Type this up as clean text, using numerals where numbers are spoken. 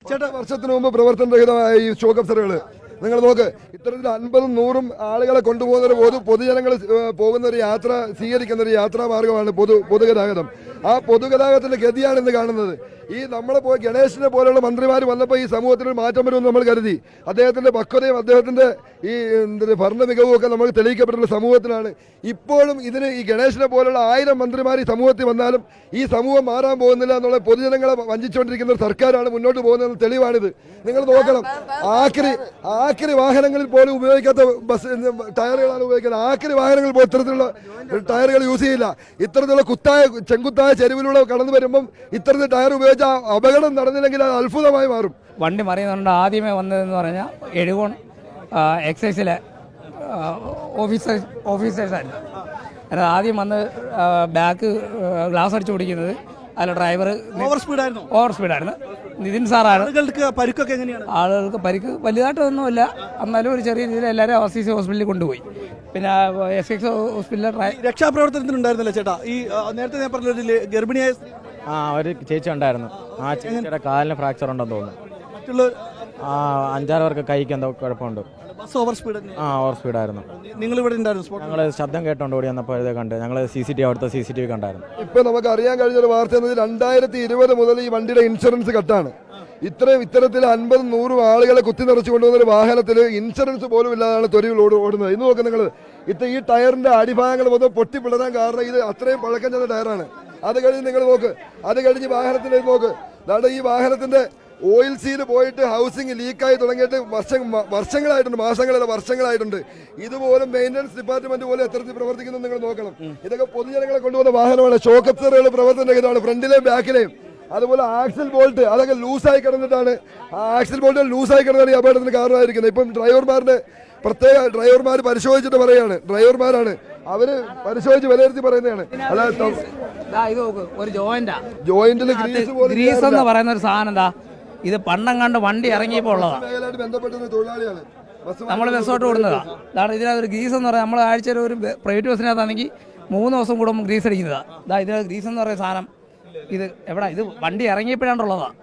ചേട്ടാ, വർഷത്തിന് മുമ്പ് പ്രവർത്തനരഹിതമായ ഈ ഷോക്ക് അബ്സറുകൾ നിങ്ങൾ നോക്ക്, ഇത്തരത്തിൽ 50-100 ആളുകളെ കൊണ്ടുപോകുന്ന പൊതുജനങ്ങൾ പോകുന്ന ഒരു യാത്ര സ്വീകരിക്കുന്ന ഒരു യാത്രാ മാർഗമാണ് പൊതുഗതാഗതം. ആ പൊതുഗതാഗതത്തിന്റെ ഗതിയാണ് ഇന്ന് കാണുന്നത്. ഈ നമ്മളെ ഗണേശനെ പോലെയുള്ള മന്ത്രിമാർ വന്നപ്പോൾ ഈ സമൂഹത്തിനൊരു മാറ്റം വരുമെന്ന് നമ്മൾ കരുതി. അദ്ദേഹത്തിന്റെ പക്വതയും അദ്ദേഹത്തിന്റെ ഈ ഭരണ മികവും ഒക്കെ നമുക്ക് തെളിയിക്കപ്പെട്ടുള്ള സമൂഹത്തിലാണ്. ഇപ്പോഴും ഇതിന് ഈ ഗണേശനെ പോലുള്ള 1000 മന്ത്രിമാർ ഈ സമൂഹത്തിൽ വന്നാലും ഈ സമൂഹം മാറാൻ പോകുന്നില്ല എന്നുള്ള പൊതുജനങ്ങളെ വഞ്ചിച്ചുകൊണ്ടിരിക്കുന്ന ഒരു സർക്കാരാണ് മുന്നോട്ട് പോകുന്നതെന്ന് തെളിവാണിത്. നിങ്ങൾ നോക്കണം, ആക്രി വാഹനങ്ങളിൽ പോലും ഉപയോഗിക്കാത്ത ടയറുകളാണ് ഉപയോഗിക്കുന്നത്. ആക്രി വാഹനങ്ങളിൽ പോലും ഇത്തരത്തിലുള്ള ടയറുകൾ യൂസ് ചെയ്യില്ല. ഇത്തരത്തിലുള്ള ചെങ്കുത്തായ ചെരുവിലൂടെ കടന്നു വരുമ്പം ഇത്തരത്തിൽ ടയർ ഉപയോഗിച്ച അപകടം നടന്നില്ലെങ്കിൽ അത് അത്ഭുതമായി മാറും. വണ്ടി മറിയുന്നുണ്ട്. ആദ്യമേ വന്നതെന്ന് പറഞ്ഞാൽ എഴുകോൺ എക്സൈസിലെ ഓഫീസേഴ്സായിരുന്നു. അതിന് ആദ്യം വന്ന് ബാക്ക് ഗ്ലാസ് അടിച്ചു ഓടിക്കുന്നത് അതിൽ ഡ്രൈവർ ഓവർ സ്പീഡായിരുന്നു. നിതിൻ സാറാണ്. പരിക്കൊക്കെ എങ്ങനെയാണ്? ആളുകൾക്ക് പരിക്ക് വലുതായിട്ടൊന്നുമില്ല, എന്നാലും ഒരു ചെറിയ രീതിയിൽ എല്ലാവരും ഓസീസി ഹോസ്പിറ്റലിൽ കൊണ്ടുപോയി. പിന്നെ എസ് ഹോസ്പിറ്റലിൽ രക്ഷാപ്രവർത്തനത്തിനുണ്ടായിരുന്നല്ലോ ചേട്ടാ. ഈ നേരത്തെ ഞാൻ പറഞ്ഞ ഗർഭിണിയായ ഒരു ചേച്ചി ഉണ്ടായിരുന്നു. ആ ചേച്ചിയുടെ കാലിന് ഫ്രാക്ചർ ഉണ്ടെന്ന് തോന്നുന്നു. മറ്റുള്ള 5-6 പേർക്ക് കൈക്ക് എന്തോ കുഴപ്പമുണ്ട്. ബസ് ഓവർ സ്പീഡ് ഓവർ സ്പീഡായിരുന്നു. നിങ്ങൾ ഇവിടെ ഉണ്ടായിരുന്നു? ഞങ്ങൾ ശബ്ദം കേട്ടോണ്ട് ഓടി വന്നപ്പോൾ ഇത് കണ്ട് ഞങ്ങൾ അവിടുത്തെ CCTV കണ്ടായിരുന്നു. ഇപ്പൊ നമുക്ക് അറിയാൻ കഴിഞ്ഞൊരു വാർത്ത എന്നത് 2020 മുതൽ ഈ വണ്ടിയുടെ ഇൻഷുറൻസ് കട്ടാണ്. ഇത്തരത്തിൽ 50-100 ആളുകളെ കുത്തി നിറച്ചു കൊണ്ടുവന്ന ഒരു വാഹനത്തിൽ ഇൻഷുറൻസ് പോലും ഇല്ലാതാണ് തൊരിയിൽ ഓടുന്നത്. ഇന്ന് നോക്ക് നിങ്ങൾ, ഈ ടയറിന്റെ അടിഭാഗങ്ങൾ മൊത്തം പൊട്ടിപ്പിളരാൻ കാരണം ഇത് അത്രയും പഴക്കം ചെന്ന ടയറാണ്. അത് കഴിഞ്ഞ് നിങ്ങൾ നോക്ക്, അത് കഴിഞ്ഞ് വാഹനത്തിന്റെ നോക്ക്, അതാണ് ഈ വാഹനത്തിന്റെ ഓയിൽ സീൽ പോയിട്ട് ഹൗസിംഗ് ലീക്കായി തുടങ്ങിയിട്ട് വർഷങ്ങളായിട്ടുണ്ട്, മാസങ്ങളല്ല വർഷങ്ങളായിട്ടുണ്ട്. ഇതുപോലും മെയിൻ്റനൻസ് ഡിപ്പാർട്ട്മെന്റ് പോലും എത്തരത്തിൽ പ്രവർത്തിക്കുന്നത് നിങ്ങൾ നോക്കണം. ഇതൊക്കെ പൊതുജനങ്ങളെ കൊണ്ടുപോകുന്ന വാഹനമാണ്. ഷോക്ക് അബ്സറുകൾ പ്രവർത്തനരഹിതമാണ്, ഫ്രണ്ടിലെയും ബാക്കിലെയും. അതുപോലെ ആക്സിൽ ബോൾട്ട് അതൊക്കെ ലൂസായി കിടന്നിട്ടാണ്, ആ ആക്സിൽ ബോൾട്ട് ലൂസായി കിടന്നാണ് ഈ അപകടത്തിന് കാരണമായിരിക്കുന്നത്. ഇപ്പം ഡ്രൈവർമാർ പരിശോധിച്ചിട്ട് പറയാണ്, ഡ്രൈവർമാരാണ് അവര് പരിശോധിച്ച് വിലയിരുത്തി പറയുന്നതാണ്. ഒരു ജോയിന്റിൽ ഗ്രീസ് എന്ന് പറയുന്ന ഒരു സാധനം എന്താ, ഇത് പണ്ടങ്ങാണ്ട് വണ്ടി ഇറങ്ങിയപ്പോൾ ഉള്ളതാണ്. നമ്മൾ ബസ്സോട്ട് ഓടുന്നതാ. അതാണ് ഇതിനകത്ത് ഗ്രീസ് എന്ന് പറയുന്നത്. നമ്മൾ ആഴ്ചയിൽ ഒരു പ്രൈവറ്റ് ബസ്സിനകത്താണെങ്കിൽ 3 ദിവസം കൂടുമ്പോൾ ഗ്രീസ് അടിക്കുന്നതാണ്. ഇതിനകത്ത് ഗ്രീസ് എന്ന് പറയുന്ന സാധനം ഇത് എവിടെ, ഇത് വണ്ടി ഇറങ്ങിയപ്പോഴാണ്ടുള്ളതാണ്.